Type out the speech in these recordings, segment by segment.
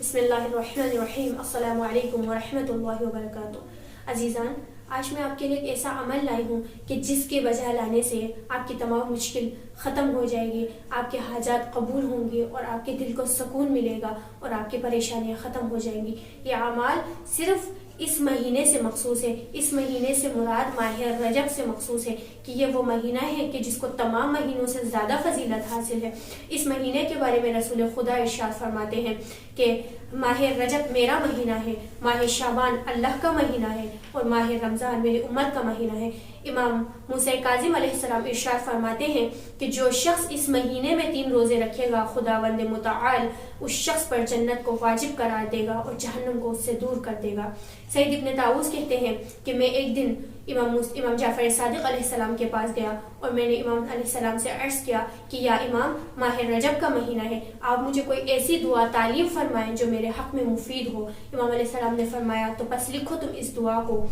بسم اللہ الرحمن الرحیم السلام علیکم ورحمۃ اللہ وبرکاتہ۔ عزیزان، آج میں آپ کے لیے ایک ایسا عمل لائی ہوں کہ جس کے بجا لانے سے آپ کی تمام مشکل ختم ہو جائے گی، آپ کے حاجات قبول ہوں گے اور آپ کے دل کو سکون ملے گا اور آپ کی پریشانیاں ختم ہو جائیں گی۔ یہ اعمال صرف اس مہینے سے مخصوص ہے۔ اس مہینے سے مراد ماہ رجب سے مخصوص ہے کہ یہ وہ مہینہ ہے کہ جس کو تمام مہینوں سے زیادہ فضیلت حاصل ہے۔ اس مہینے کے بارے میں رسول خدا ارشاد فرماتے ہیں کہ ماہ رجب میرا مہینہ ہے، ماہ شعبان اللہ کا مہینہ ہے اور ماہ رمضان میری امت کا مہینہ ہے۔ امام موسیٰ کاظم علیہ السلام ارشاد فرماتے ہیں کہ جو شخص اس مہینے میں 3 روزے رکھے گا، خداوند متعال اس شخص پر جنت کو واجب قرار دے گا اور جہنم کو اس سے دور کر دے گا۔ سید ابن طاووس کہتے ہیں کہ میں ایک دن امام جعفر صادق علیہ السلام کے پاس گیا اور میں نے امام علیہ السلام سے عرض کیا کہ یا امام، ماہ رجب کا مہینہ ہے، آپ مجھے کوئی ایسی دعا تعلیم فرمائیں جو میرے حق میں مفید ہو۔ امام علیہ السلام نے فرمایا تو بس لکھو تم اس دعا کو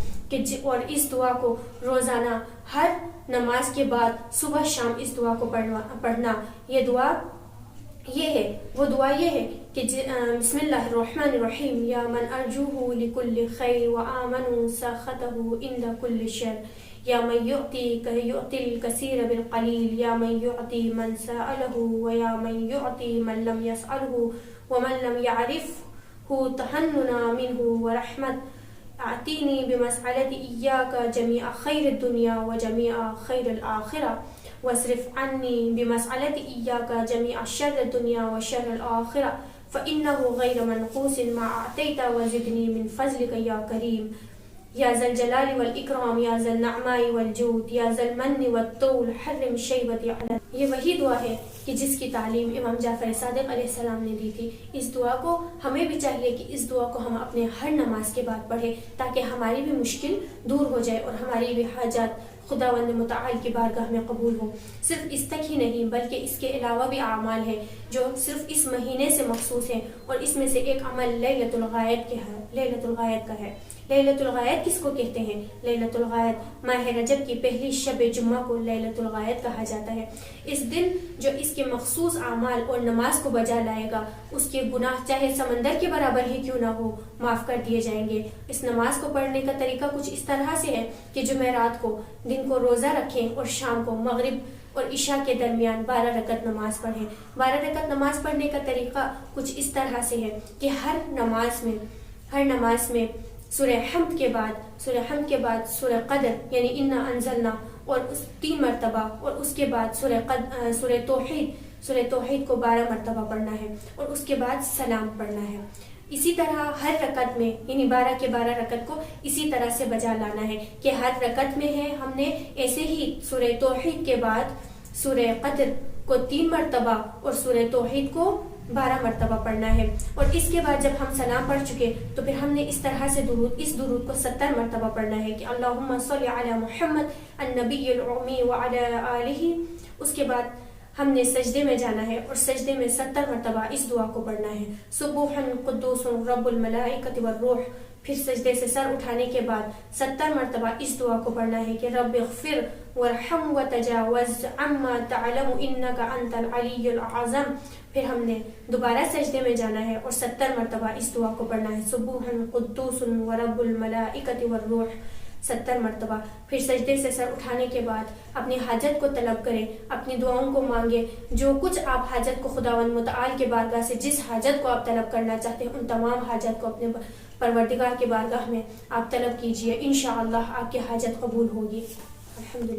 اور اس دعا کو روزانہ ہر نماز کے بعد صبح شام اس دعا کو پڑھنا۔ یہ دعا یہ ہے کہ بسم اللہ الرحمن الرحیم یا من ارجوہ لکل خیر وآمن سخطہ عند کل شر یا من یعطی الکثیر بالقلیل یا من یعطی من سألہ ویا من یعطی من لم یسألہ ومن لم یعرفہ تحننا منہ ورحمت اعطینی بمسألت ایاک جمیع خیر الدنیا وجمیع خیر الآخرہ واصرف عنی بمسألت ایاک جمیع شر الدنیا وشر الآخرہ فإنہ غیر منقوص ما اعطیت وزدنی من فضلک یا کریم یا ذا الجلال والاکرام یا ذا النعماء والجود یا ذا المن والطول حرم شیبتی علی۔ یہ وہی دعا ہے کہ جس کی تعلیم امام جعفر صادق علیہ السلام نے دی تھی۔ اس دعا کو ہمیں بھی چاہیے کہ اس دعا کو ہم اپنے ہر نماز کے بعد پڑھیں تاکہ ہماری بھی مشکل دور ہو جائے اور ہماری بھی حاجات خداوند متعال کی بارگاہ میں قبول ہو۔ صرف اس تک ہی نہیں بلکہ اس کے علاوہ بھی اعمال ہیں جو صرف اس مہینے سے مخصوص ہیں، اور اس میں سے ایک عمل لیلۃ الغائب کا ہے۔ لیلۃ الغائب کس کو کہتے ہیں؟ لیلۃ الغائب ماہ رجب کی پہلی شب جمعہ کو لیلۃ الغائب کہا جاتا ہے۔ اس دن جو اس کے مخصوص اعمال اور نماز کو بجا لائے گا، اس کے گناہ چاہے سمندر کے برابر ہی کیوں نہ ہو معاف کر دیے جائیں گے۔ اس نماز کو پڑھنے کا طریقہ کچھ اس طرح سے ہے کہ جمعرات کو دن کو روزہ رکھیں اور شام کو مغرب اور عشاء کے درمیان 12 رکعت نماز پڑھیں۔ 12 رکعت نماز پڑھنے کا طریقہ کچھ اس طرح سے ہے کہ ہر نماز میں سورہ حمد کے بعد سورہ قدر یعنی انا انزلنا اور 3 مرتبہ، اور اس کے بعد سورہ توحید کو 12 مرتبہ پڑھنا ہے اور اس کے بعد سلام پڑھنا ہے۔ اسی طرح ہر رکعت میں یعنی 12 کے 12 رکعت کو اسی طرح سے بجا لانا ہے کہ ہر رکعت میں ہے ہم نے ایسے ہی سورہ توحید کے بعد سورہ قدر کو 3 مرتبہ اور سورہ توحید کو 12 مرتبہ پڑھنا ہے، اور اس کے بعد جب ہم سلام پڑھ چکے تو پھر ہم نے اس طرح سے اس درود کو 70 مرتبہ پڑھنا ہے کہ اللہم صلی علی محمد النبی الامی وعلی آلہ۔ اس کے بعد ہم نے سجدے میں جانا ہے اور سجدے میں 70 مرتبہ اس دعا کو پڑھنا ہے، سبوح قدوس رب الملائکۃ والروح۔ پھر سجدے سے سر اٹھانے کے بعد 70 مرتبہ اس دعا کو پڑھنا ہے کہ رب اغفر وارحم وتجاوز عما تعلم انک انت العلی العظیم۔ پھر ہم نے دوبارہ سجدے میں جانا ہے اور 70 مرتبہ اس دعا کو پڑھنا ہے، سبوح قدوس ورب الملائکۃ والروح 70 مرتبہ۔ پھر سجدے سے سر اٹھانے کے بعد اپنی حاجت کو طلب کریں، اپنی دعاؤں کو مانگیں، جو کچھ آپ حاجت کو خداوند متعال کے بارگاہ سے جس حاجت کو آپ طلب کرنا چاہتے ہیں ان تمام حاجت کو اپنے پروردگار کے بارگاہ میں آپ طلب کیجئے، انشاءاللہ آپ کی حاجت قبول ہوگی۔ الحمدللہ۔